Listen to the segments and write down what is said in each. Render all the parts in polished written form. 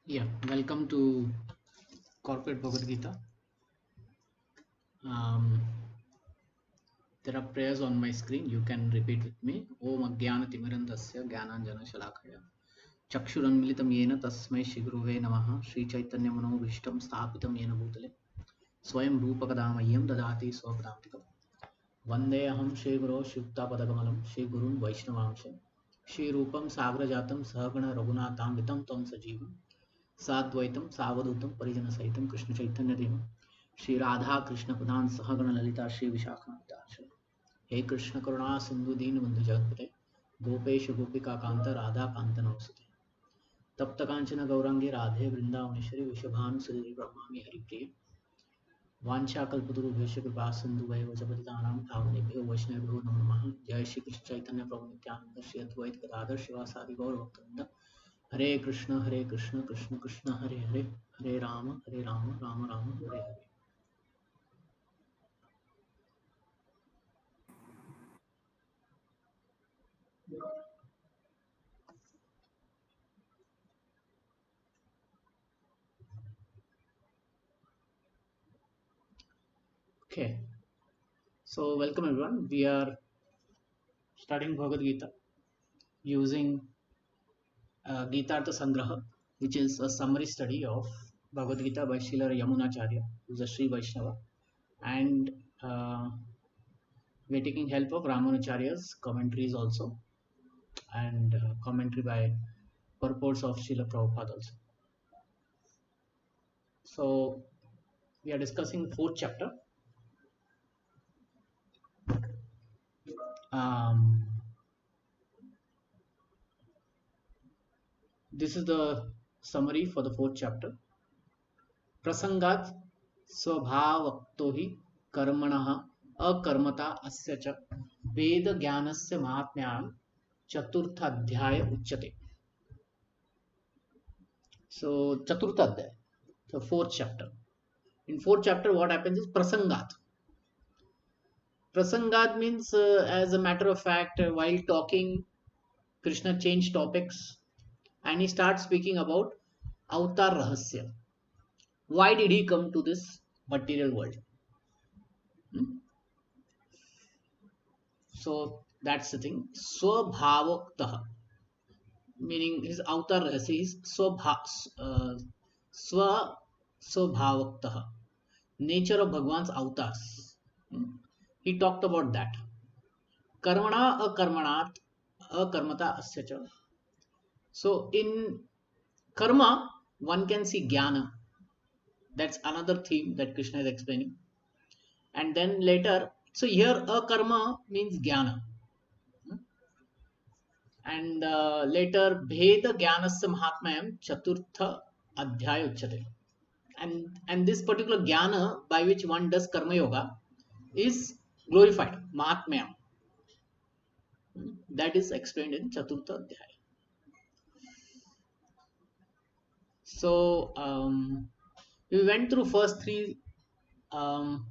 Yeah, welcome to Corporate Bhagavad Gita. Um, there are prayers on my screen. You can repeat with me. Om Ajnana Timirandasya Jnananjana Shalakaya Chakshuranmilitam Yena Tasmai Shiguruve Namaha Sri Chaitanya Manobhishtam Sthapitam Yena Bhutale Swayam Rupa Kadamayyam Dadati Swapadamtikam Vande Aham Shri Guru Shukta Padakamalam Shri Gurun Vaishnavamsha Shri Rupam Sagrajatam Sahagana Raghunatham Tam Sajivam साद्वैतम सावधूतम परिजन सहितम कृष्ण चैतन्य देव श्री राधा कृष्ण प्रधान सहगण ललिता श्री विशाखान्वितांश हे कृष्ण करुणा सिंधु दीन बंधु जगत्पते गोपेश गोपिका कांत राधा कांत नमस्ते तप्त कांचन गौरांगी राधे वृंदावनेश्वरी विशभानुसुरी ब्रह्मामि हरिप्रिय वाञ्छाकल्पतरुभ्यश्च कृपा सिन्धु वैवचपतितानां पावनेभ्यो वैष्णवेभ्यो नमो नमः जय श्री कृष्ण चैतन्य प्रभु नित्यानंद श्री अद्वैत गदाधर शिवासादि गौर भक्तवृंद हरे Krishna Krishna Krishna Hare Hare Hare Ram Ram Ram Hare Hare. Okay, so welcome everyone. We are studying Bhagavad Gita using Gitartha Sangraha, which is a summary study of Bhagavad Gita by Srila Yamunacharya, who is a Sri Vaishnava, and we are taking help of Ramanacharya's commentaries also, and commentary by purports of Srila Prabhupada also. So we are discussing fourth chapter. Um, this is the summary for the fourth chapter. प्रसंगात स्वभावतो हि कर्मणः अकर्मता अस्य च वेद ज्ञानस्य महात्म्यां चतुर्थ अध्याय उच्यते. So चतुर्थ अध्याय, so fourth chapter. In fourth chapter what happens is prasangat. Prasangat means as a matter of fact, while talking Krishna changed topics and he starts speaking about avatar rahasya. Why did he come to this material world? Hmm? So that's the thing. Swabhavoktaha, meaning his avatar rahasya is swa swabhavoktaha, nature of Bhagwan's avatars. Hmm? He talked about that. Karmana akarmanat akarmata asya. So in karma, one can see jnana. That's another theme that Krishna is explaining. And then later, so here akarma means jnana. And later, Bheda Jnanasya Mahatmayam Chaturtha Adhyaya Uchyate. And this particular jnana by which one does karma yoga is glorified, Mahatmayam. That is explained in Chaturtha Adhyaya. So we went through first three um,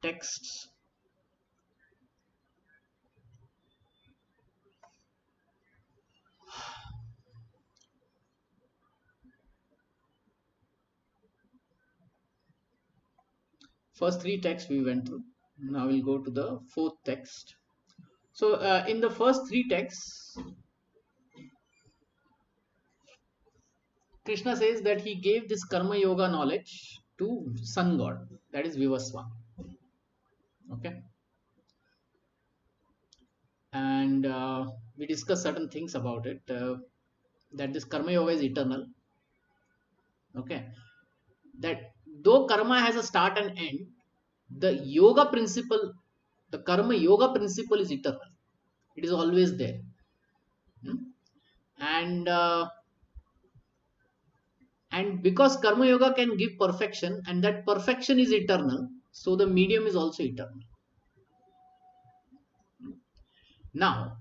texts. First three texts we went through. Now we'll go to the fourth text. So in the first three texts, Krishna says that he gave this karma yoga knowledge to sun god, that is Vivasva. Okay, and we discussed certain things about it. That this karma yoga is eternal. Okay, that though karma has a start and end, the yoga principle, the karma yoga principle is eternal. It is always there. Hmm? And and because karma yoga can give perfection, and that perfection is eternal, so the medium is also eternal. Now,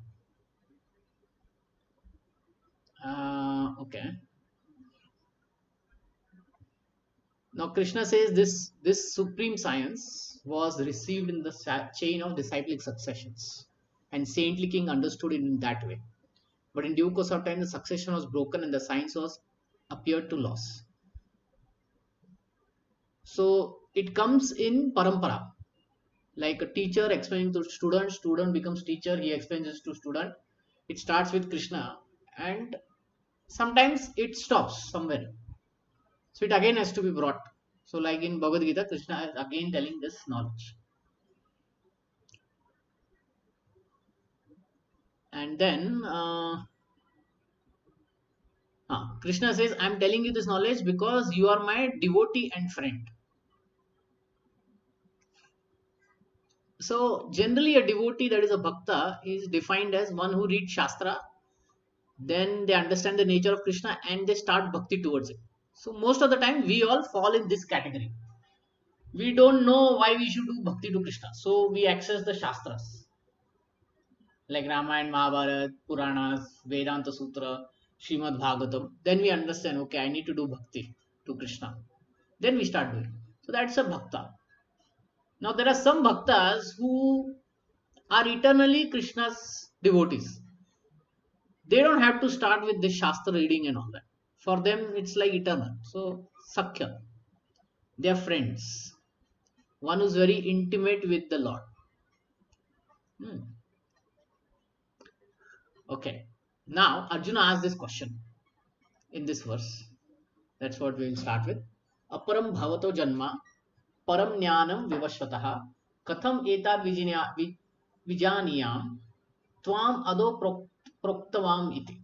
okay. Now Krishna says this supreme science was received in the chain of disciplic successions, and saintly king understood it in that way. But in due course of time, the succession was broken and the science was appeared to loss. So it comes in parampara, like a teacher explaining to student, student becomes teacher, he explains this to student. It starts with Krishna, and sometimes it stops somewhere. So it again has to be brought. So like in Bhagavad Gita, Krishna is again telling this knowledge. And then Krishna says, I'm telling you this knowledge because you are my devotee and friend. So generally a devotee, that is a bhakta, is defined as one who reads Shastra, then they understand the nature of Krishna and they start bhakti towards it. So most of the time we all fall in this category. We don't know why we should do bhakti to Krishna. So we access the Shastras like Ramayana, Mahabharata, Puranas, Vedanta Sutra, Srimad Bhagavatam. Then we understand, okay, I need to do bhakti to Krishna. Then we start doing. So that's a bhakta. Now there are some bhaktas who are eternally Krishna's devotees. They don't have to start with the Shastra reading and all that. For them, it's like eternal. So, Sakhya, they are friends. One who's very intimate with the Lord. Hmm. Okay. Now, Arjuna asked this question in this verse. That's what we will start with. Aparam bhavato janma param jnanam vivashvataha katham etad vijaniyam tvam ado proktavam iti.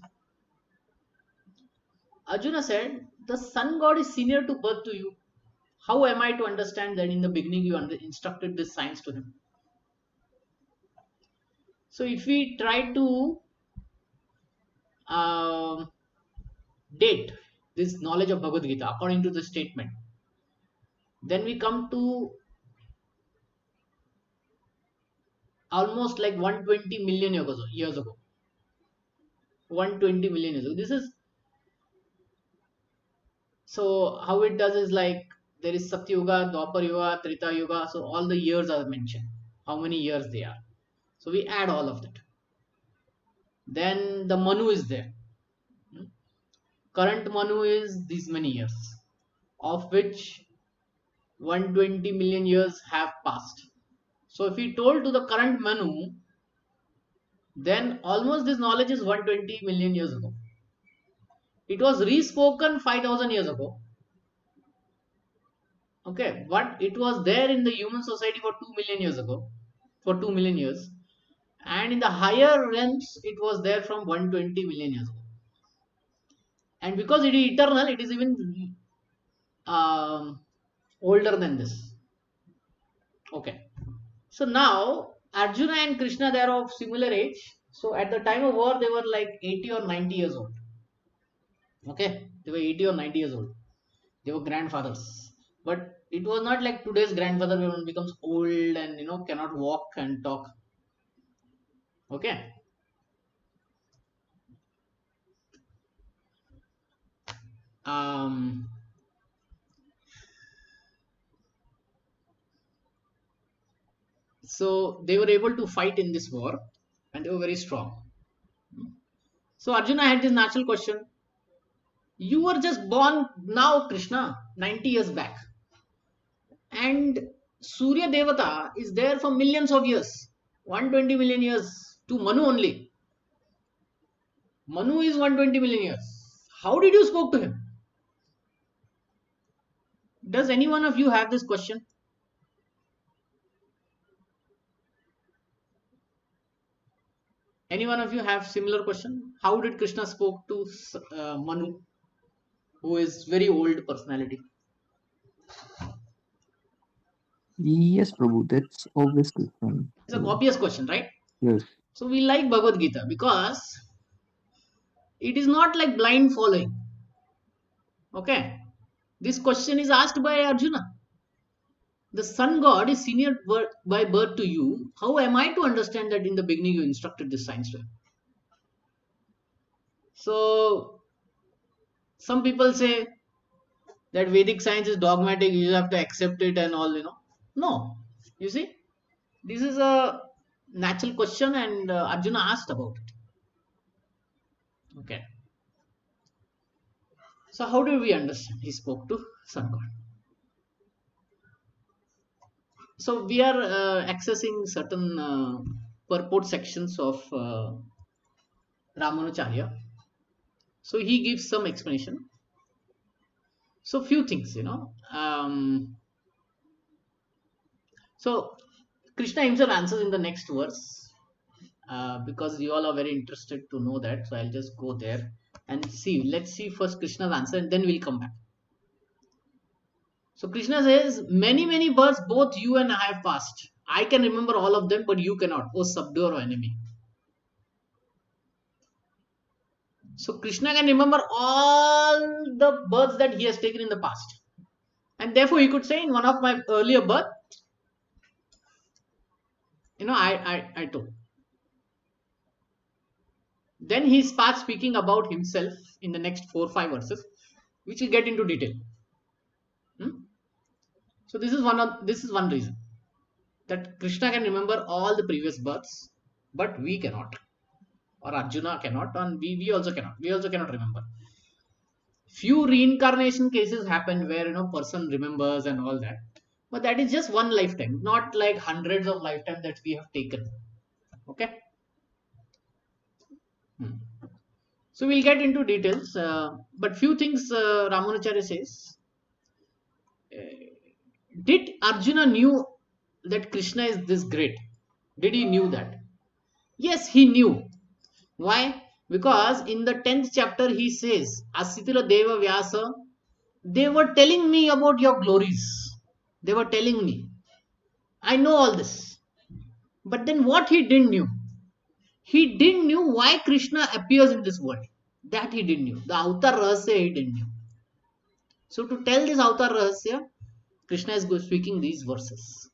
Arjuna said, the sun god is senior to birth to you. How am I to understand that in the beginning you instructed this science to him? So if we try to um, date this knowledge of Bhagavad Gita according to the statement, then we come to almost like 120 million years ago. 120 million years ago. This is, so how it does is like there is Satya Yuga, Dwapar Yuga, Trita Yuga. So all the years are mentioned, how many years they are. So we add all of that. Then the Manu is there. Current Manu is these many years, of which 120 million years have passed. So if we told to the current Manu, then almost this knowledge is 120 million years ago. It was respoken 5000 years ago. Okay, but it was there in the human society for 2 million years ago, for 2 million years. And in the higher realms, it was there from 120 million years ago. And because it is eternal, it is even older than this. Okay. So now Arjuna and Krishna, they are of similar age. So at the time of war, they were like 80 or 90 years old. Okay, they were 80 or 90 years old. They were grandfathers. But it was not like today's grandfather when one becomes old and cannot walk and talk. Okay. Um, so they were able to fight in this war and they were very strong. So Arjuna had this natural question. You were just born now, Krishna, 90 years back. And Surya Devata is there for millions of years, 120 million years to Manu only. Manu is 120 million years. How did you spoke to him? Does any one of you have this question? Any one of you have similar question? How did Krishna spoke to Manu, who is very old personality? Yes, Prabhu, that's obvious question. It's an obvious question, right? Yes. So we like Bhagavad Gita because it is not like blind following. Okay. This question is asked by Arjuna. The sun god is senior by birth to you. How am I to understand that in the beginning you instructed this science to him? So some people say that Vedic science is dogmatic, you have to accept it and all. No. You see, this is a natural question and Arjuna asked about it. Okay. So how do we understand? He spoke to sun god. So we are accessing certain purport sections of Ramanujacharya. So he gives some explanation. So few things, so Krishna himself answers in the next verse, because you all are very interested to know that. So I'll just go there and see. Let's see first Krishna's answer, and then we'll come back. So Krishna says, many, many births both you and I have passed. I can remember all of them, but you cannot, O subduer or enemy. So Krishna can remember all the births that he has taken in the past. And therefore he could say, in one of my earlier birth, I told. Then he starts speaking about himself in the next 4 or 5 verses, which will get into detail. Hmm? So this is one reason that Krishna can remember all the previous births, but we cannot, or Arjuna cannot, and we also cannot. We also cannot remember. Few reincarnation cases happen where person remembers and all that, but that is just one lifetime, not like hundreds of lifetime that we have taken. Okay. Hmm. So we'll get into details, but few things Ramanujacharya says. Did Arjuna knew that Krishna is this great? Did he knew that? Yes, he knew. Why? Because in the 10th chapter he says, Asitila Deva Vyasa, they were telling me about your glories. They were telling me. I know all this. But then what he didn't knew? He didn't knew why Krishna appears in this world. That he didn't knew. The Avatar Rahasya he didn't knew. So to tell this Avatar Rahasya, Krishna is speaking these verses.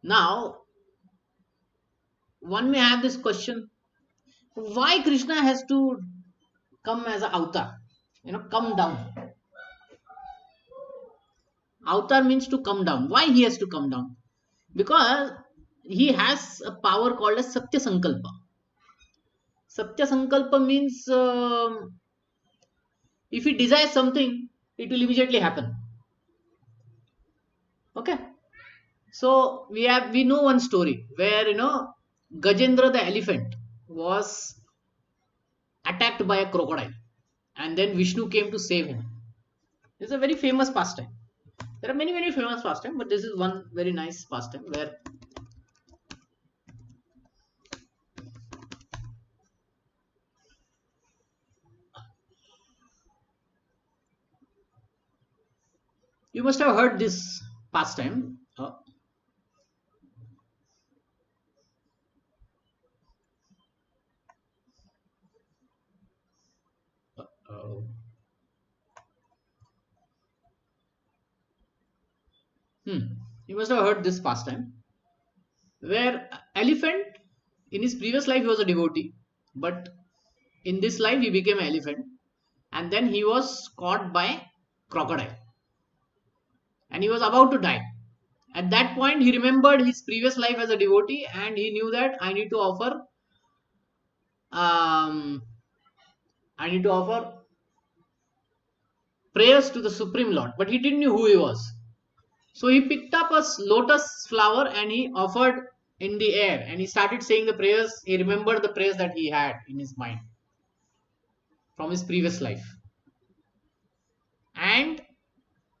Now, one may have this question, why Krishna has to come as an avatar, come down. Avatar means to come down. Why he has to come down? Because he has a power called as Satya Sankalpa. Satya Sankalpa means if he desires something, it will immediately happen. Okay. So we know one story where Gajendra the elephant was attacked by a crocodile, and then Vishnu came to save him. It's a very famous pastime. There are many famous pastime, but this is one very nice pastime where you must have heard this pastime. Uh, you must have heard this pastime where elephant in his previous life he was a devotee, but in this life he became an elephant, and then he was caught by crocodile, and he was about to die. At that point, he remembered his previous life as a devotee, and he knew that um, I need to offer prayers to the Supreme Lord, but he didn't know who he was. So he picked up a lotus flower and he offered in the air, and he started saying the prayers. He remembered the prayers that he had in his mind from his previous life. And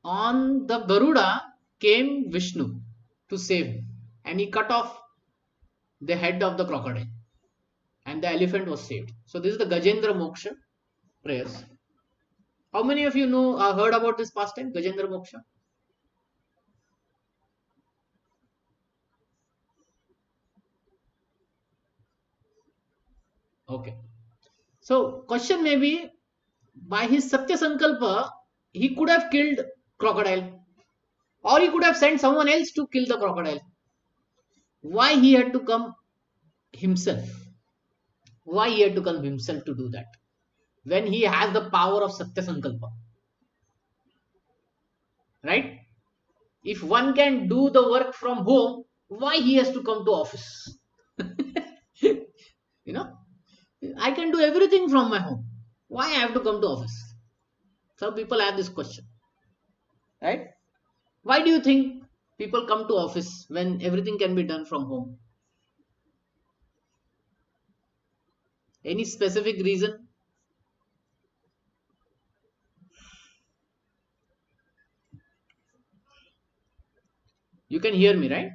on the Garuda came Vishnu to save him, and he cut off the head of the crocodile, and the elephant was saved. So this is the Gajendra Moksha prayers. How many of you know heard about this pastime, Gajendra Moksha? Okay. So question may be, by his Satya Sankalpa, he could have killed crocodile, or he could have sent someone else to kill the crocodile. Why he had to come himself? Why he had to come himself to do that? When he has the power of Satya Sankalpa. Right? If one can do the work from home, why he has to come to office? you know, I can do everything from my home. Why I have to come to office? Some people have this question, right? Why do you think people come to office when everything can be done from home? Any specific reason? You can hear me, right?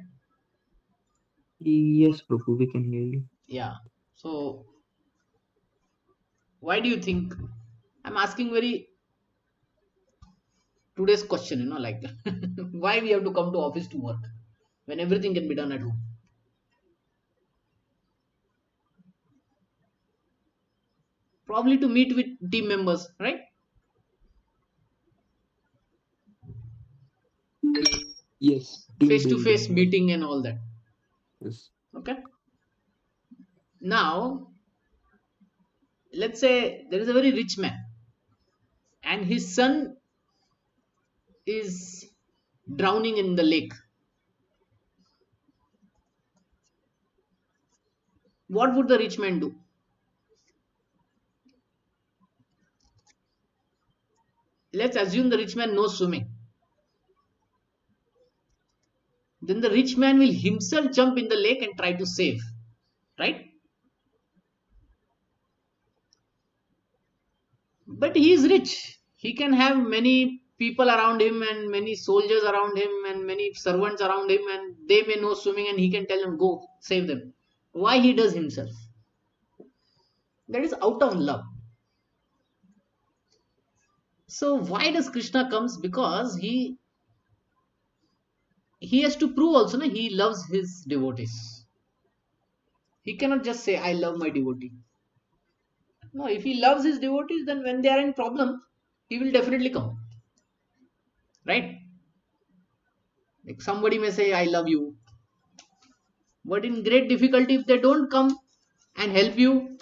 Yes, Prabhu, we can hear you. Yeah. So why do you think? I'm asking very today's question, like why we have to come to office to work when everything can be done at home? Probably to meet with team members, right? Yes, team Face to face building. meeting and all that. Yes. Okay. Now, let's say there is a very rich man and his son is drowning in the lake. What would the rich man do? Let's assume the rich man knows swimming. Then the rich man will himself jump in the lake and try to save, right? But he is rich. He can have many people around him and many soldiers around him and many servants around him, and they may know swimming and he can tell them, go save them. Why he does himself? That is out of love. So why does Krishna comes? Because he has to prove also, na, he loves his devotees. He cannot just say, I love my devotee. No, if he loves his devotees, then when they are in problem, he will definitely come. Right? Like somebody may say, I love you. But in great difficulty, if they don't come and help you,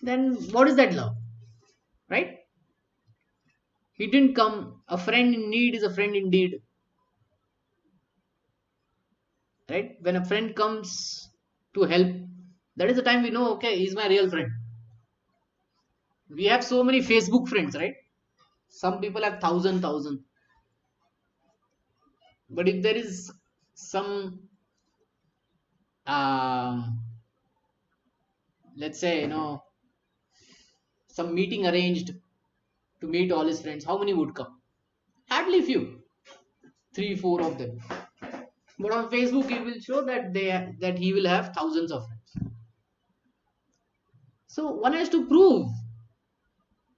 then what is that love? Right? He didn't come. A friend in need is a friend indeed. Right? When a friend comes to help, that is the time we know, okay, he's my real friend. We have so many Facebook friends, right? Some people have thousand. But if there is some, um, let's say, some meeting arranged to meet all his friends, how many would come? Hardly few, three, four of them. But on Facebook, he will show that he will have thousands of friends. So one has to prove.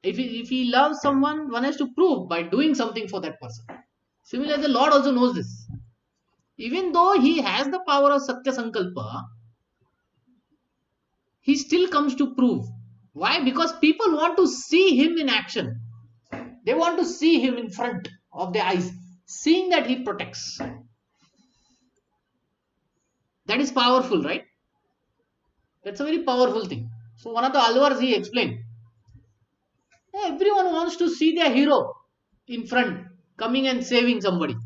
If he loves someone, one has to prove by doing something for that person. Similarly, the Lord also knows this. Even though he has the power of Satya Sankalpa, he still comes to prove. Why? Because people want to see him in action. They want to see him in front of their eyes, seeing that he protects. That is powerful, right? That's a very powerful thing. So one of the Alvars he explained, everyone wants to see their hero in front, coming and saving somebody.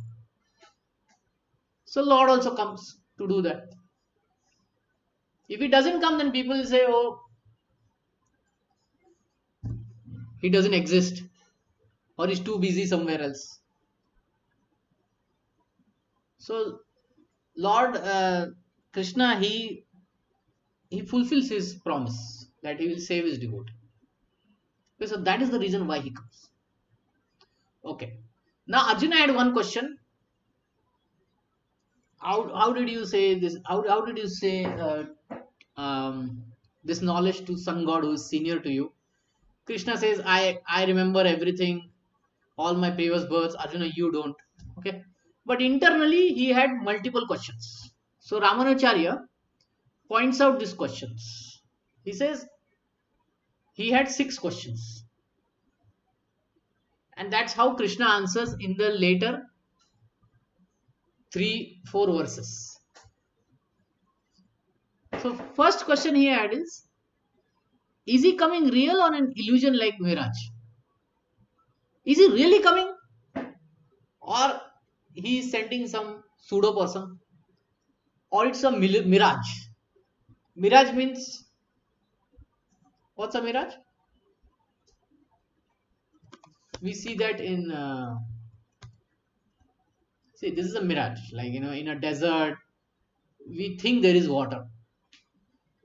So Lord also comes to do that. If he doesn't come, then people will say, oh, he doesn't exist or he's too busy somewhere else. So Lord Krishna, he fulfills his promise that he will save his devotee. Okay, so that is the reason why he comes. Okay. Now Arjuna had one question. How did you say this? How did you say this knowledge to some god who is senior to you? Krishna says, I remember everything, all my previous births. Arjuna, you don't. Okay. But internally, he had multiple questions. So Ramanacharya points out these questions. He says he had 6 questions. And that's how Krishna answers in the later 3, 4 verses. So first question he had is he coming real or an illusion like Mirage? Is he really coming? Or he is sending some pseudo person? Or it's a mirage? Mirage means, what's a mirage? We see that in see, this is a mirage. Like, in a desert, we think there is water,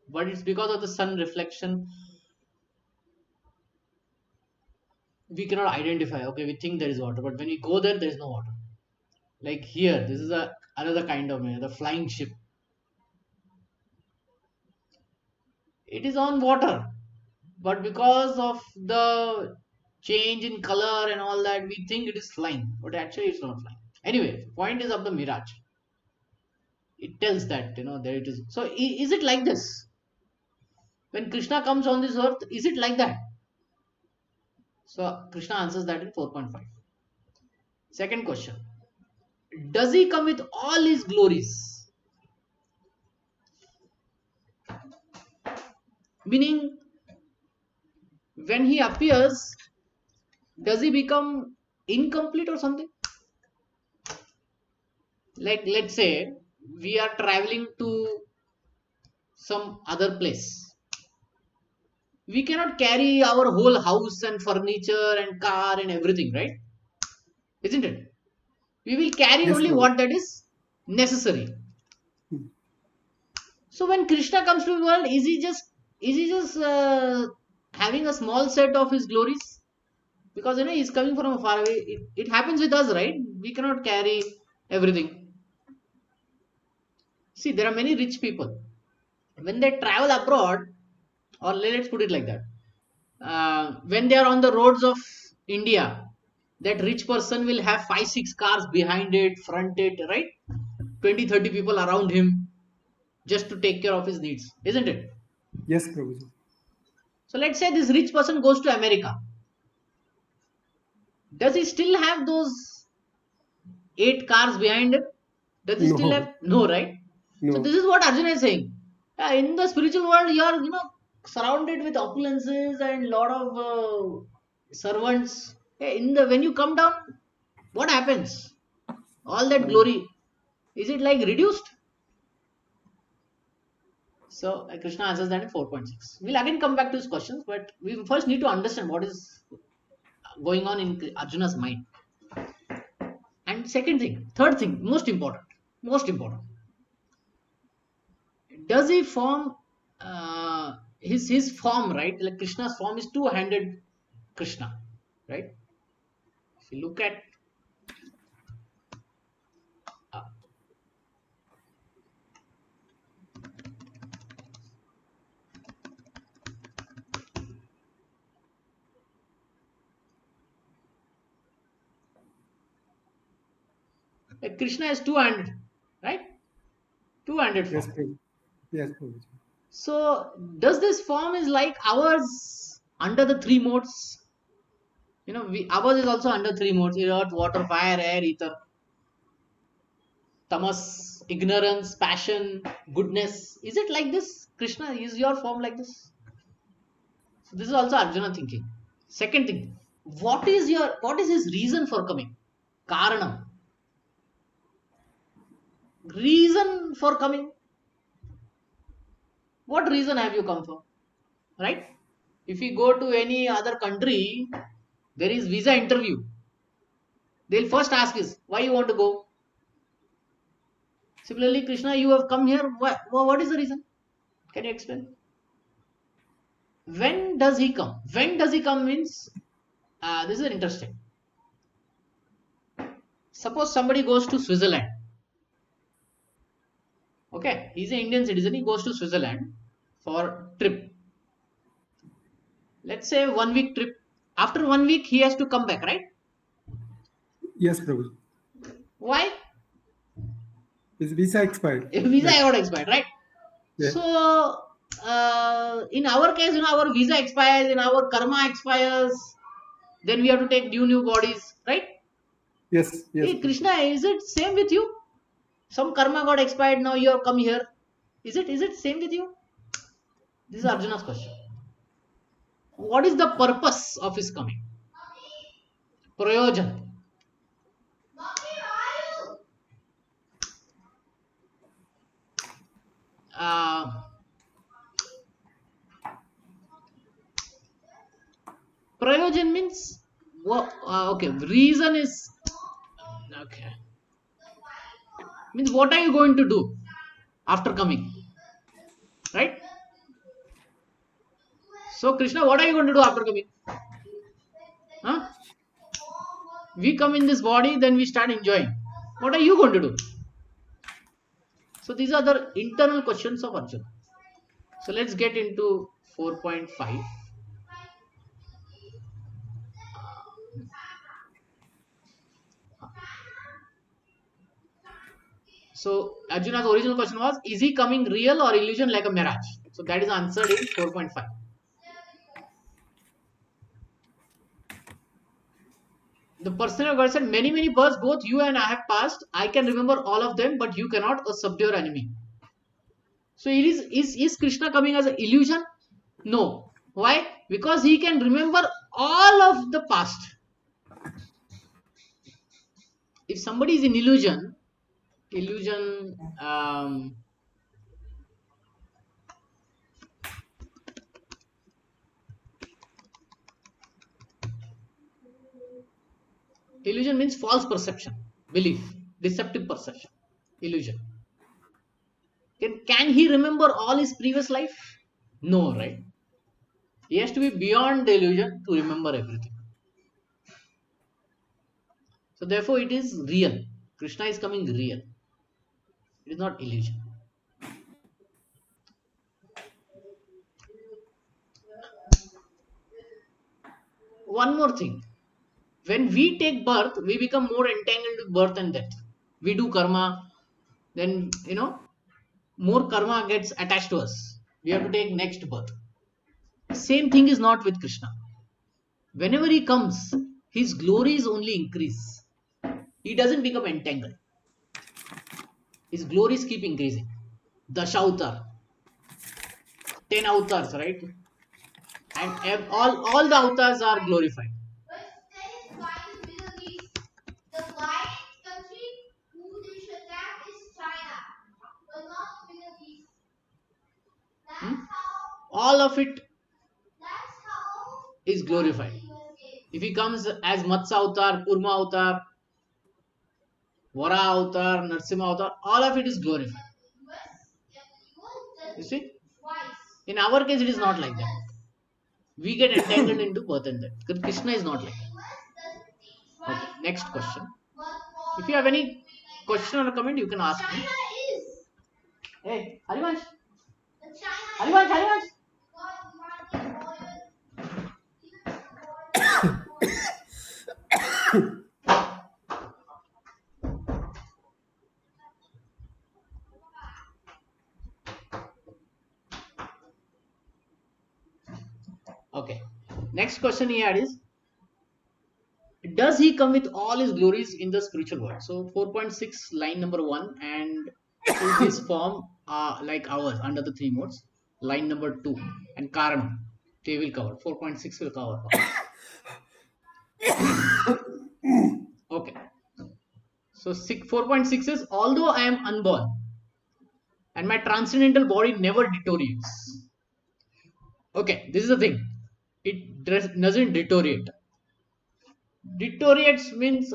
but it's because of the sun reflection we cannot identify. Okay, we think there is water, but when we go there is no water. Like here, this is a another kind of mirage, the flying ship. It is on water, but because of the change in color and all that, we think it is flying, but actually it's not flying. Anyway, point is of the mirage. It tells that there it is. So is it like this? When Krishna comes on this earth, is it like that? So Krishna answers that in 4.5. Second question: does he come with all his glories? Meaning, when he appears, does he become incomplete or something? Like, let's say we are traveling to some other place. We cannot carry our whole house and furniture and car and everything, right? Isn't it? We will carry Yes, only Prabhu. what that is necessary. Hmm. So when Krishna comes to the world, is he just having a small set of his glories? Because he's coming from far away. It happens with us, right? We cannot carry everything. See, there are many rich people. When they travel abroad, or let's put it like that, when they are on the roads of India, that rich person will have 5 6 cars behind it, front it, right? 20 30 people around him just to take care of his needs, isn't it? Yes, Prabhuji. So let's say this rich person goes to America. Does he still have those 8 cars behind him? Does he still have? No, No, right? So this no. is what Arjuna is saying. Yeah, in the spiritual world, you are surrounded with opulences and lot of servants. Yeah, in the when you come down, what happens? All that Uh, glory, is it like reduced? So Krishna answers that in 4.6. We'll again come back to his questions, but we first need to understand what is going on in Arjuna's mind. And second thing, third thing, most important, does he form his form, right? Like Krishna's form is two-handed Krishna, right? If you look at uh, like Krishna is two-handed, right? Two-handed yes, form. Prabhu. Yes, Prabhuji. So does this form is like ours under the three modes? Ours is also under three modes: earth, water, fire, air, ether. Tamas, ignorance, passion, goodness. Is it like this? Krishna, is your form like this? So this is also Arjuna thinking. Second thing, what is his reason for coming? Karanam. Reason for coming. What reason have you come for? Right? If you go to any other country, there is visa interview. They'll first ask is why you want to go. Similarly, Krishna, you have come here. What is the reason? Can you explain? When does he come? When does he come means this is interesting. Suppose somebody goes to Switzerland. Okay, he's an Indian citizen. He goes to Switzerland for trip. Let's say 1 week trip. After 1 week, he has to come back, right? Yes, Prabhuji. Why? His visa expired. If visa That's got expired, right? yeah. So in our case, our visa expires, in our karma expires. Then we have to take new bodies, right? Yes, yes, Hey Prabhuji. Krishna, is it same with you? Some karma got expired. Now you have come here. Is it same with you? This is Arjuna's question. What is the purpose of his coming? Prayojan. Uh, Prayojan means Well, okay. Reason is okay. Means what are you going to do after coming? Right? So Krishna, what are you going to do after coming? Huh? We come in this body, then we start enjoying. What are you going to do? So these are the internal questions of Arjuna. So let's get into 4.5. So Arjuna's original question was, is he coming real or illusion like a mirage? So that is answered in 4.5. The person of God said, many, many births, both you and I have passed. I can remember all of them, but you cannot subdue your enemy. So it is Krishna coming as an illusion? No. Why? Because he can remember all of the past. If somebody is in illusion, illusion means false perception, belief, deceptive perception, illusion. Can he remember all his previous life? No, right? He has to be beyond the illusion to remember everything. So therefore it is real. Krishna is coming real. It is not illusion. One more thing. When we take birth, we become more entangled with birth and death. We do karma, then more karma gets attached to us. We have to take next birth. Same thing is not with Krishna. Whenever he comes, his glories only increase. He doesn't become entangled. His glories keep increasing. Dashautar, 10 avatars, right? And all the avatars are glorified. All of it is glorified. If he comes as Matsya avatar, Kurma avatar, Vara avatar, Narsimha avatar, all of it is glorified. You see? In our case, it is not like that. We get entangled into birth and death. Because Krishna is not like that. Okay, next question. If you have any question or comment, you can ask me. Hey, Harivansh. Harivansh. Okay. Next question he had is, does he come with all his glories in the spiritual world? So 4.6 line number 1 and is his form like ours under the three modes. Line number 2 and Karanam. They will cover. 4.6 will cover. Okay. So 4.6 is, although I am unborn and my transcendental body never deteriorates. Okay, this is the thing. It doesn't deteriorate. Deteriorates means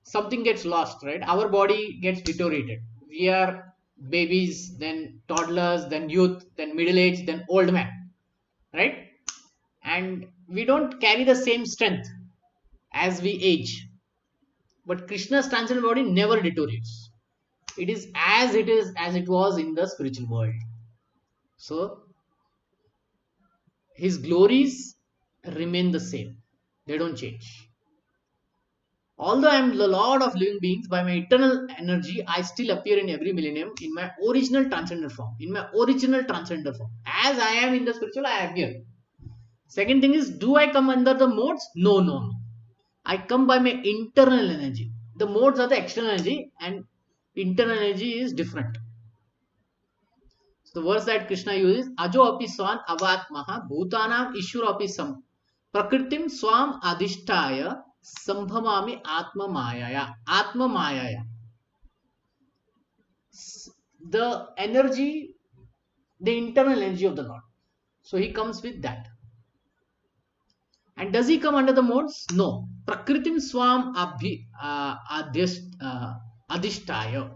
something gets lost, right? Our body gets deteriorated. We are babies, then toddlers, then youth, then middle age, then old man, right? And we don't carry the same strength as we age. But Krishna's transcendental body never deteriorates. It is as it was in the spiritual world. So his glories remain the same. They don't change. Although I am the Lord of living beings, by my eternal energy, I still appear in every millennium in my original transcendental form. In my original transcendental form. As I am in the spiritual, I appear. Second thing is, do I come under the modes? No. I come by my internal energy. The modes are the external energy and internal energy is different. So the words that Krishna uses, Ajo api swan avatmaha bhutanam ishura api sam prakritim swam adhishtaya sambhamami atma mayaya. Atma mayaya. The energy, the internal energy of the Lord. So he comes with that. And does he come under the modes? No. Prakritim swam adhishtaya.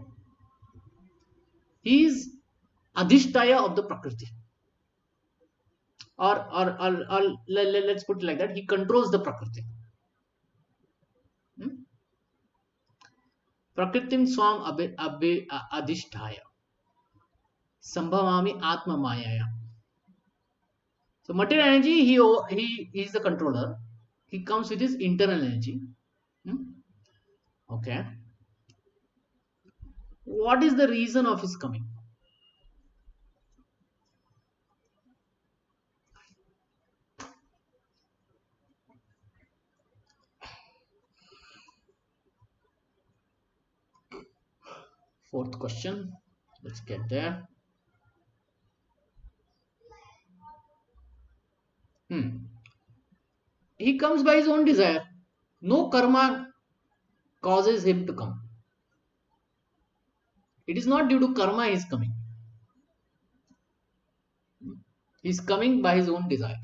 He is adhishtaya of the Prakriti. Or let's put it like that. He controls the Prakriti. Prakritim swam adhishtaya. Sambhavami atma mayaya. So material energy, he is the controller. He comes with his internal energy. Okay. What is the reason of his coming? Fourth question. Let's get there. He comes by his own desire. No karma causes him to come. It is not due to karma he is coming. He is coming by his own desire.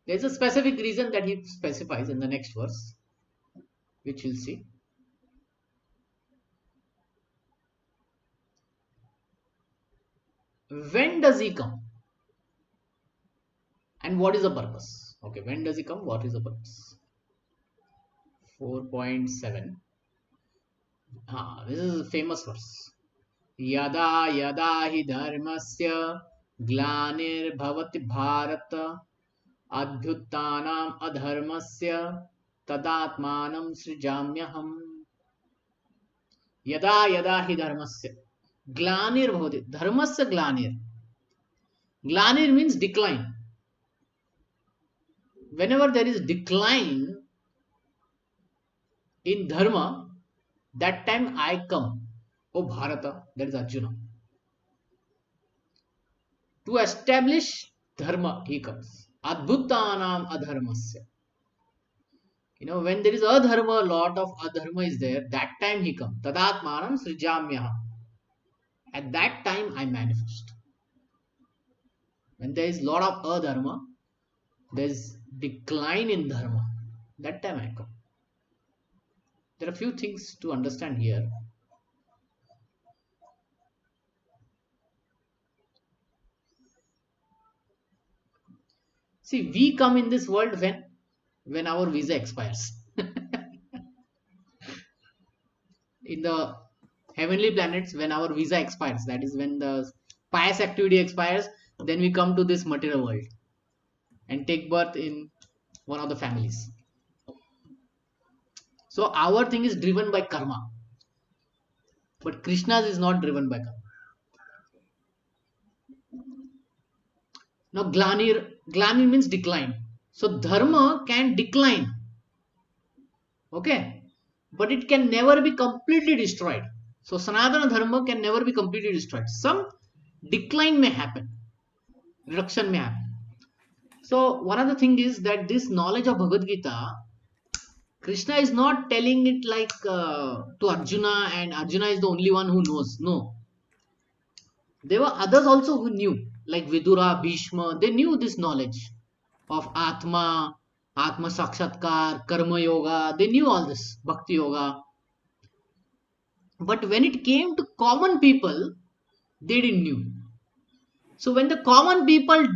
There is a specific reason that he specifies in the next verse, which we'll see. When does he come? And what is the purpose? Okay, when does he come? What is the purpose? 4.7. This is a famous verse. Yada yada hi dharmasya glanir bharata adhyuttanam adharmasya tadatmanam srijamyaham. Yada yada hi dharmasya glanir bhavati. Dharmasya glanir. Glanir means decline. Whenever there is decline in dharma, that time I come. O Bharata, that is Arjuna. To establish dharma, he comes. Adbhutanam adharmasya. When there is adharma, a lot of adharma is there, that time he comes. Tadatmanam srijamyaha. At that time I manifest. When there is lot of adharma, there is decline in dharma. That time I come. There are a few things to understand here. See, we come in this world when our visa expires. In the heavenly planets, when our visa expires, that is when the pious activity expires, then we come to this material world and take birth in one of the families. So our thing is driven by karma, but Krishna's is not driven by karma. Now glanir means decline. So dharma can decline, okay, but it can never be completely destroyed. So Sanatana dharma can never be completely destroyed. Some decline may happen, reduction may happen. So one of the things is that this knowledge of Bhagavad Gita, Krishna is not telling it like to Arjuna, and Arjuna is the only one who knows. No, there were others also who knew, like Vidura, Bhishma. They knew this knowledge of Atma Sakshatkar, Karma Yoga. They knew all this, Bhakti Yoga. But when it came to common people, they didn't knew. So when the common people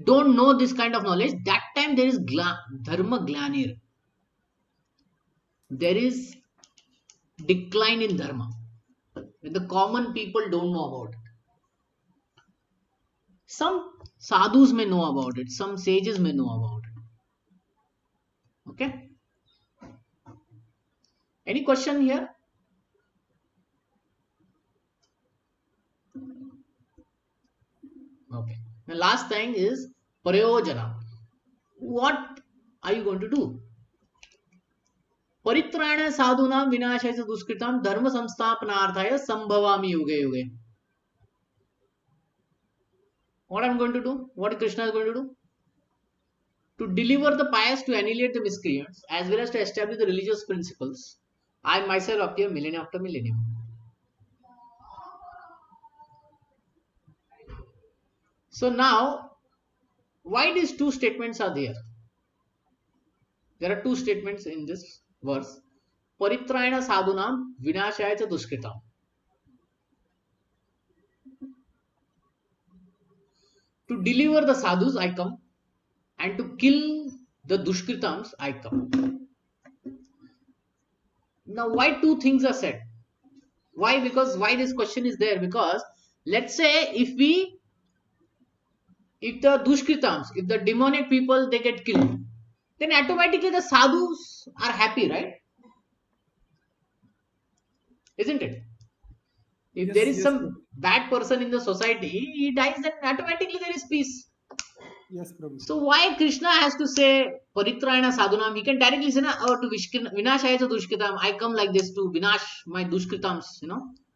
don't know this kind of knowledge, that time there is dharma glanir. There is decline in dharma. When the common people don't know about it. Some sadhus may know about it. Some sages may know about it. Okay. Any question here? Okay. The last thing is prayojana. What are you going to do? Paritrayana sadhunam vinashaya duskritam dharma samsthapanarthaya sambhavami yuge yuge. What I'm going to do? What Krishna is going to do? To deliver the pious, to annihilate the miscreants, as well as to establish the religious principles, I myself appear millennium after millennium. So now, why these two statements are there? There are two statements in this verse. Paritrayana sadhunam vinashaya cha dushkritam. To deliver the sadhus I come, and to kill the dushkritams I come. Now why two things are said? Why? Because why this question is there? Because let's say if the dushkritams, if the demonic people they get killed, then automatically the sadhus are happy, right? Isn't it? If there Yes, is yes, some Prabhu. bad person in the society, he dies, then automatically there is peace. Yes, Prabhu. So why Krishna has to say Paritrayana Sadhunam? He can directly say, oh, to Vinashaya Dushkritam, I come like this to Vinash my Dushkritams,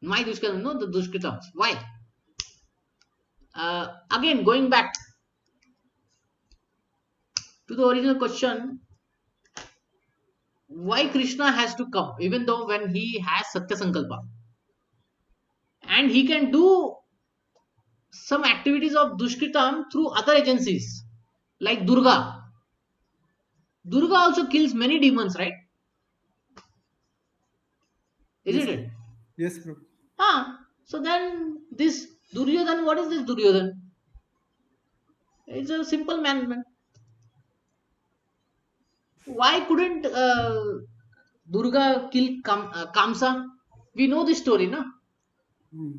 my Dushkritam, no, the Dushkritams. Why? Again, going back to the original question, why Krishna has to come, even though when he has Satya Sankalpa and he can do some activities of Dushkritam through other agencies like Durga. Durga also kills many demons, right? Yes, Isn't it? Prabhu. Yes, Prabhu. So then this Duryodhan, what is this Duryodhan? It's a simple man. Why couldn't Durga kill Kamsa? We know this story, no? Hmm.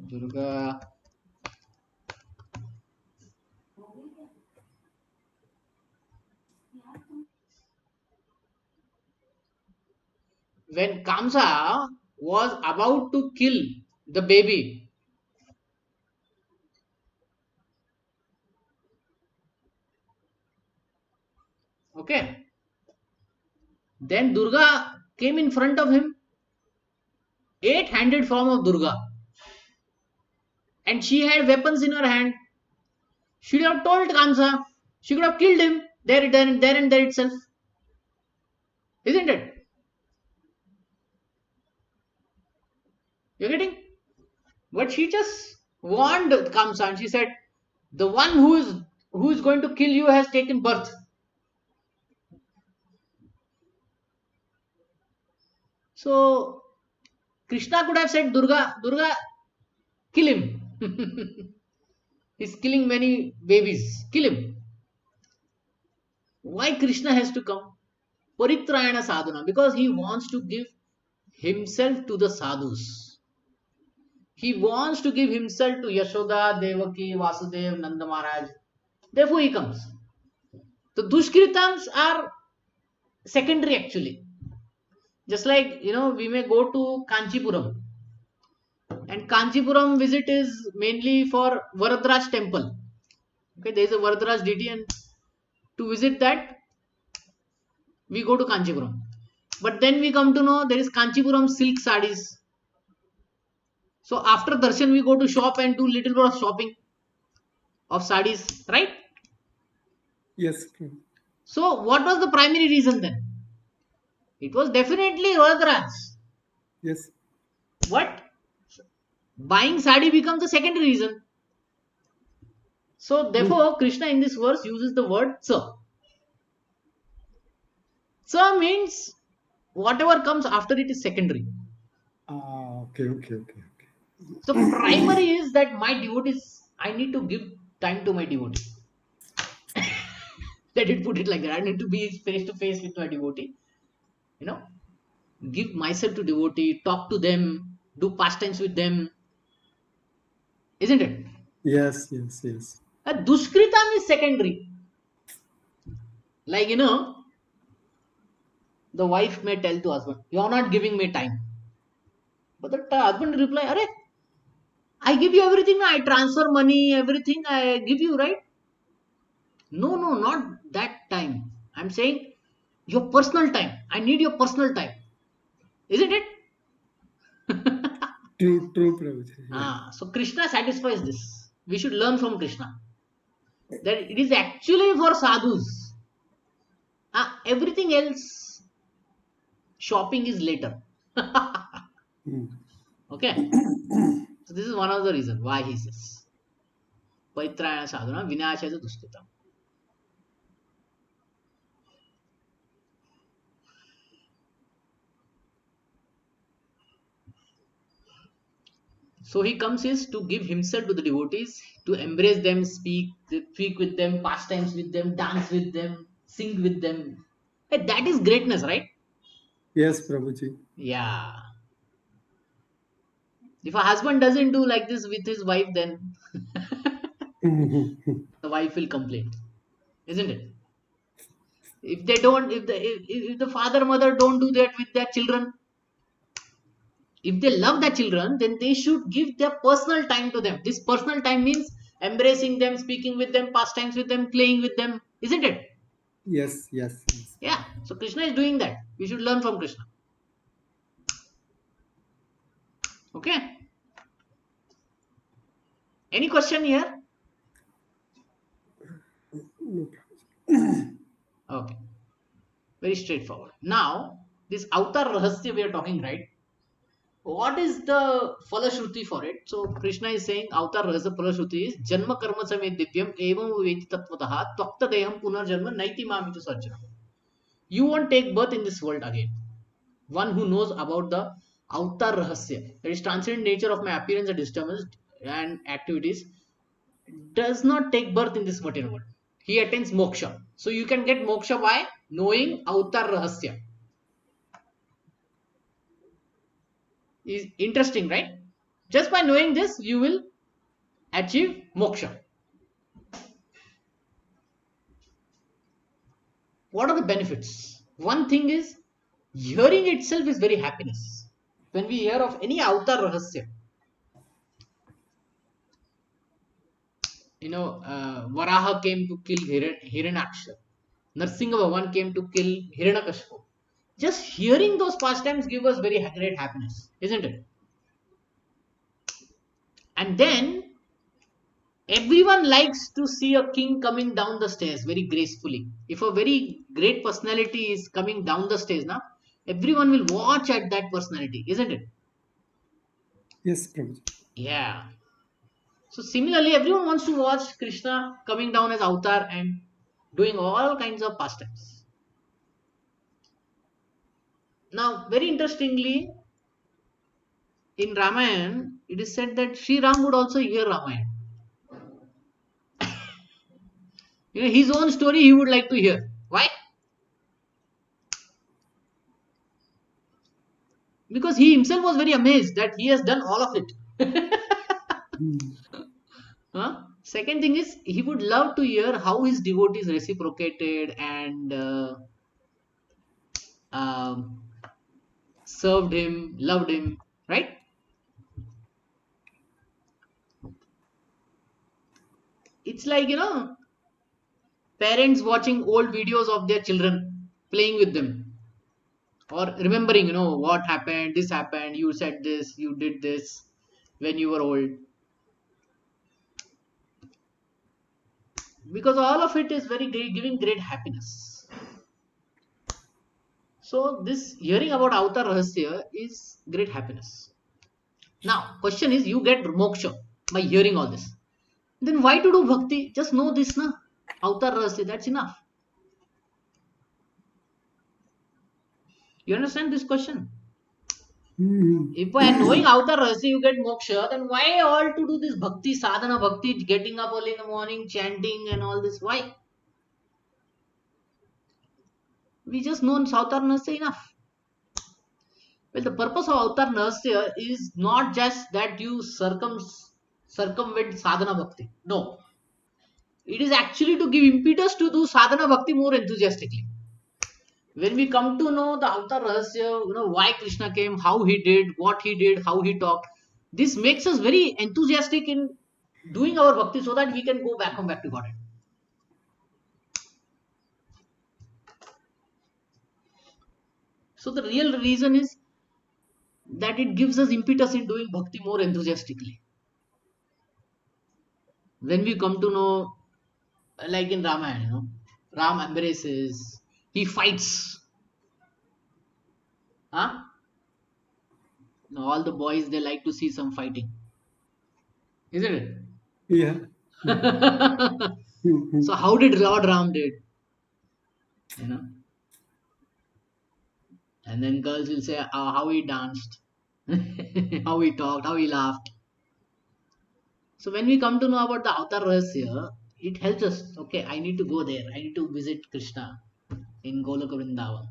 Durga. When Kamsa was about to kill the baby, okay, then Durga came in front of him, eight-handed form of Durga, and she had weapons in her hand. She would have told Kamsa, she could have killed him there and there itself, isn't it? You're getting? But she just warned Kamsa and she said, the one who is going to kill you has taken birth. So Krishna could have said, Durga, kill him. He's killing many babies. Kill him. Why Krishna has to come? Paritrayana sadhuna. Because he wants to give himself to the sadhus. He wants to give himself to Yashoda, Devaki, Vasudev, Nanda Maharaj. Therefore he comes. The Dushkritams are secondary actually. Just like, we may go to Kanchipuram. And Kanchipuram visit is mainly for Varadraj temple. Okay, there is a Varadraj deity, and to visit that, we go to Kanchipuram. But then we come to know there is Kanchipuram silk sarees. So after darshan, we go to shop and do little bit of shopping of sarees, right? Yes, Prabhu. So what was the primary reason then? It was definitely Varadraj. Yes. But buying sari becomes the secondary reason. So therefore, Krishna in this verse uses the word sa. Sa means whatever comes after it is secondary. Okay. So primary is that my devotees, I need to give time to my devotee. Let it put it like that. I need to be face to face with my devotee. Give myself to devotee, talk to them, do pastimes with them. Isn't it? Yes. A Dushkritam is secondary. Like, the wife may tell to husband, you're not giving me time. But the husband reply, Arey, I give you everything. I transfer money, everything I give you, right? No, not that time. I'm saying your personal time. I need your personal time. Isn't it? True, Prabhuji. Yeah. So Krishna satisfies this. We should learn from Krishna. That it is actually for sadhus. Everything else, shopping is later. Okay. So this is one of the reasons why he says Paitrayana sadhana vinashaya dushkitam. So he comes is to give himself to the devotees, to embrace them, speak with them, pastimes with them, dance with them, sing with them. Hey, that is greatness, right? Yes, Prabhuji. Yeah. If a husband doesn't do like this with his wife, then the wife will complain, isn't it? If they don't, if the father mother don't do that with their children, if they love their children, then they should give their personal time to them. This personal time means embracing them, speaking with them, pastimes with them, playing with them, isn't it? Yes, yes, yes. Yeah. So Krishna is doing that. We should learn from Krishna. Okay. Any question here? No, Prabhuji. Okay. Very straightforward. Now, this Avatar Rahasya we are talking, right? What is the Falashruti for it? So Krishna is saying Avatar Rahasya Falashruti is Janma Karma Same Divyam Evam Veti Tattvataha Twakta Deham Punar Janma Naiti Mamitu Sarjana. You won't take birth in this world again. One who knows about the Avatar Rahasya, that is transcendent nature of my appearance and disturbance and activities, does not take birth in this material world. He attains moksha. So you can get moksha by knowing Avatar Rahasya. Is interesting, right? Just by knowing this, you will achieve moksha. What are the benefits? One thing is hearing itself is very happiness. When we hear of any Avatar Rahasya, Varaha came to kill Hiranyaksha. Narsinga Bhavan came to kill Hiranyakashipu. Just hearing those pastimes give us very great happiness, isn't it? And then everyone likes to see a king coming down the stairs very gracefully. If a very great personality is coming down the stairs now, everyone will watch at that personality, isn't it? Yes, Prabhuji. Yeah. So similarly, everyone wants to watch Krishna coming down as avatar and doing all kinds of pastimes. Now, very interestingly, in Ramayana, it is said that Sri Ram would also hear Ramayana. His own story he would like to hear. Why? Because he himself was very amazed that he has done all of it. Hmm. Huh? Second thing is, he would love to hear how his devotees reciprocated and um, served him, loved him, right? It's like, parents watching old videos of their children, playing with them, or remembering, what happened, this happened, you said this, you did this when you were old. Because all of it is very great, giving great happiness. So, this hearing about Avatar Rahasya is great happiness. Now, question is, you get moksha by hearing all this. Then why to do bhakti? Just know this, na? Avatar Rahasya, that's enough. You understand this question? Hmm. If by knowing Avatar Rahasya you get moksha, then why all to do this bhakti, sadhana bhakti, getting up early in the morning, chanting and all this? Why? We just know Avatar Rahasya enough. Well, the purpose of Avatar Rahasya is not just that you circumvent sadhana bhakti. No. It is actually to give impetus to do sadhana bhakti more enthusiastically. When we come to know the Avatar Rahasya, why Krishna came, how he did, how he talked, this makes us very enthusiastic in doing our bhakti so that we can go back home, back to Godhead. So the real reason is that it gives us impetus in doing bhakti more enthusiastically. When we come to know, like in Ramayana, Ram embraces, he fights. Huh? Now all the boys they like to see some fighting, isn't Yeah. Hmm. it? Hmm. Hmm. So how did Lord Ram did? You know, and then girls will say how he danced, how he talked, how he laughed. So when we come to know about the Avatar Rahasya, it helps us. Okay, I need to go there. I need to visit Krishna in Goloka Vrindavan.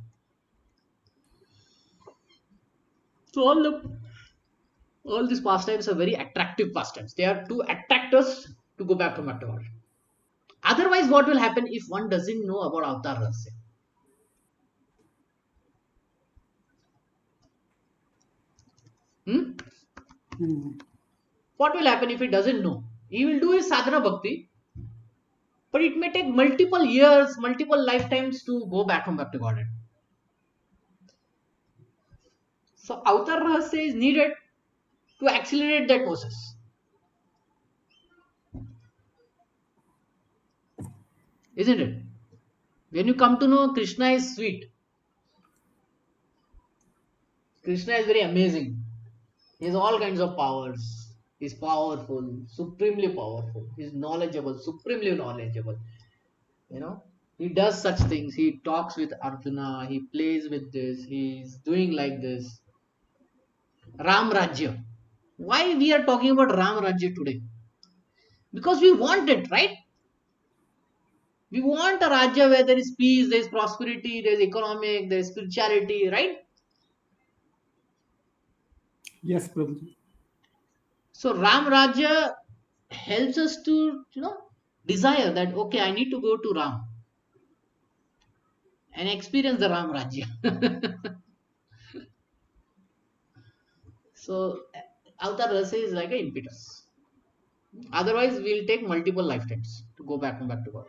So all these pastimes are very attractive pastimes. They are to attract us to go back to Mattawan. Otherwise, what will happen if one doesn't know about Avatar Rahasya? Hmm? Mm. What will happen if he doesn't know? He will do his sadhana bhakti, but it may take multiple years, multiple lifetimes to go back to Godhead. So Avatar Rahasya is needed to accelerate that process, isn't it? When you come to know Krishna is sweet, Krishna is very amazing. He has all kinds of powers. He's powerful, supremely powerful. He's knowledgeable, supremely knowledgeable. You know, he does such things. He talks with Arjuna. He plays with this. He's doing like this. Ram Rajya. Why we are talking about Ram Rajya today? Because we want it, right? We want a Rajya where there is peace, there is prosperity, there is economic, there is spirituality, right? Yes, Prabhuji. So Ram Rajya helps us to, desire that, okay, I need to go to Ram and experience the Ram Rajya. So Avatar Rasa is like an impetus. Otherwise, we'll take multiple lifetimes to go back to God.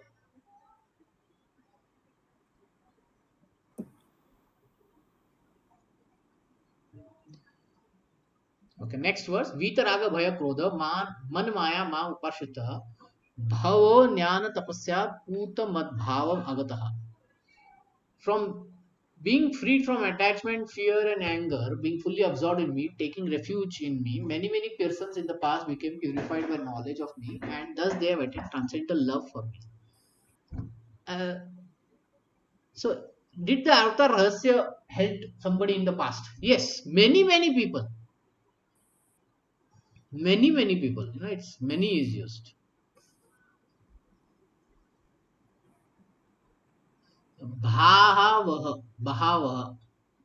Okay, next verse. Vitaraga bhaya krodha man maya ma upashita bhavo jnana tapasya puta madbhavam agataha. From being freed from attachment, fear, and anger, being fully absorbed in me, taking refuge in me, many persons in the past became purified by knowledge of me, and thus they have attained transcendental love for me. Uh, so, did the Avatar Rahasya help somebody in the past? Yes, many people. Many people. It's many is used. Bhahavaha. Bhahavaha.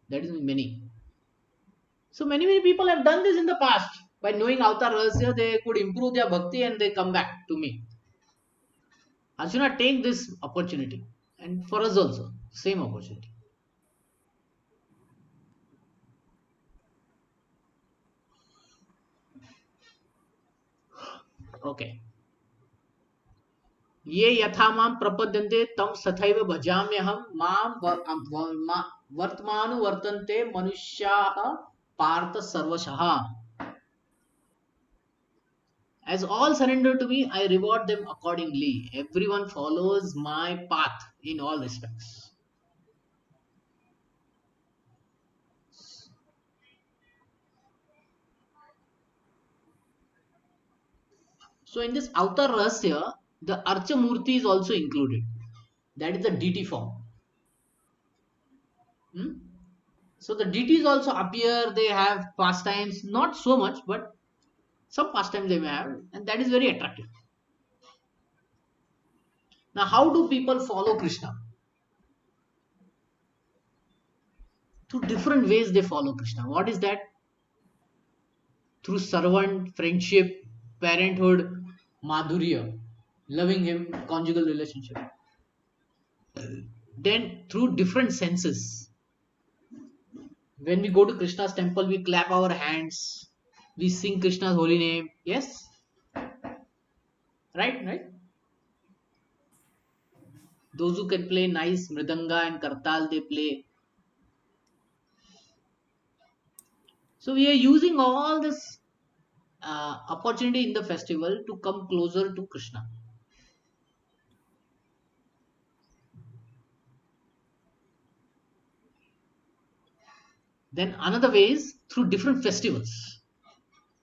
That is many. So many people have done this in the past. By knowing Avatar Rahasya, they could improve their bhakti and they come back to me. Arjuna, take this opportunity. And for us also, same opportunity. Okay. ये यथा मां प्रपद्यन्ते तम सथैव भजाम्यहम वर्तमानुवर्तन्ते मनुष्याः पार्थ सर्वशः. As all surrender to me, I reward them accordingly. Everyone follows my path in all respects. So in this Avatar Rahasya, the Archa Murti is also included. That is the deity form. Hmm? So the deities also appear, they have pastimes, not so much, but some pastimes they may have, and that is very attractive. Now, how do people follow Krishna? Through different ways they follow Krishna. What is that? Through servant, friendship, parenthood, madhurya, loving him, conjugal relationship. Then through different senses. When we go to Krishna's temple, we clap our hands, we sing Krishna's holy name. Yes? Right? Those who can play nice mridanga and kartal, they play. So we are using all this opportunity in the festival to come closer to Krishna. Then another way is through different festivals.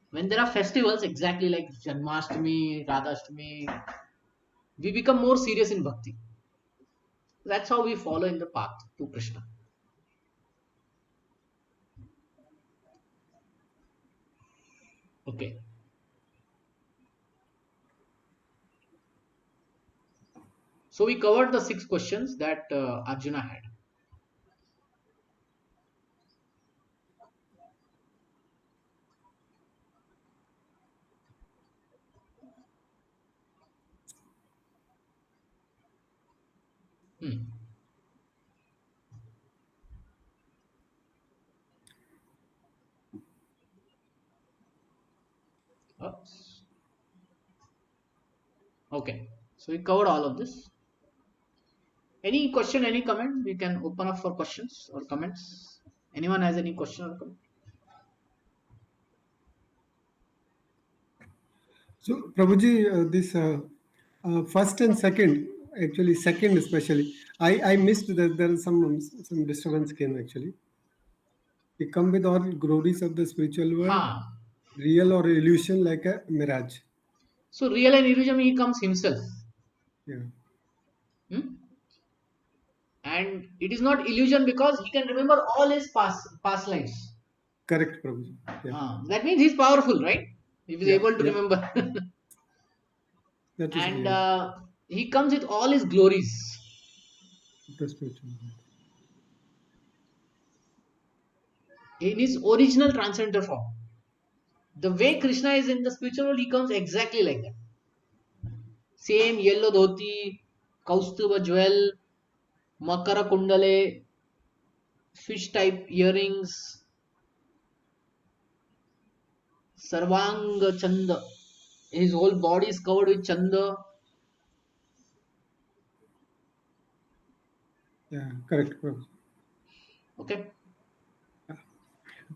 When there are festivals, exactly like Janmashtami, Radhashtami, we become more serious in bhakti. That's how we follow in the path to Krishna. Okay. So we covered the 6 questions that Arjuna had. Hmm. Oops. Okay, so we covered all of this. Any question, any comment? We can open up for questions or comments. Anyone has any question or comment? So, Prabhuji, this first and second, actually second especially, I missed that there is some disturbance came actually. We come with all glories of the spiritual world, Ha. real or illusion like a mirage. So real and illusion, he comes himself. Yeah, Hmm? And it is not illusion because he can remember all his past lives. correct, Prabhuji. Yeah, That means he's powerful, right? He is yeah, able to yeah. remember. That is And real. he comes with all his glories. The spiritual world. In his original transcendental form. The way Krishna is in the spiritual world, he comes exactly like that. Same yellow dhoti, Kaustuba jewel, Makara kundale, fish type earrings, Sarvanga Chanda. His whole body is covered with Chanda. Yeah, correct, Prabhuji. Okay.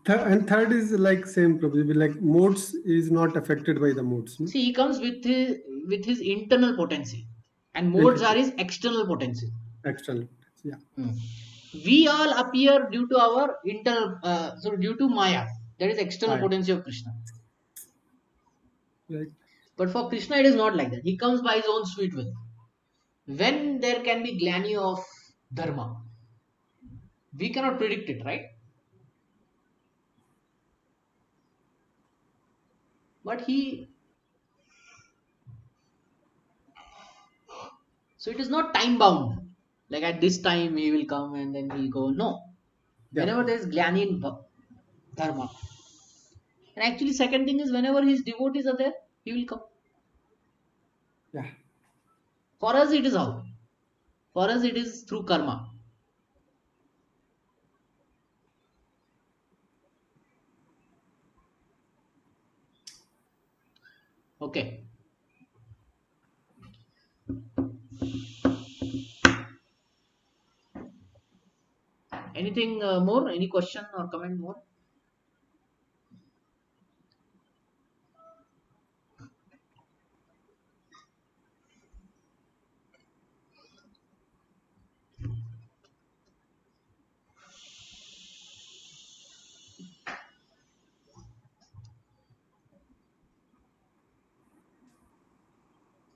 And third is like same, Prabhuji. Like modes is not affected by the modes. No? See, he comes with his internal potency, and modes are Internal, his external potency. external. Yeah, Hmm. We all appear due to our internal, so due to Maya. That is external I potency of Krishna. right. But for Krishna, it is not like that. He comes by his own sweet will. When there can be glani of dharma, we cannot predict it, right? But he, so it is not time bound. Like at this time he will come and then he'll go. No, Yeah, whenever there is glani in dharma, and actually second thing is whenever his devotees are there, he will come. yeah. For us, it is how? For us, it is through karma. Okay. Anything more? Any question or comment more?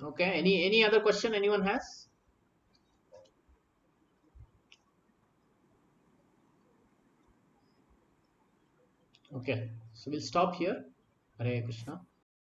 Okay. Any other question anyone has? Okay. So we'll stop here. Hare Krishna.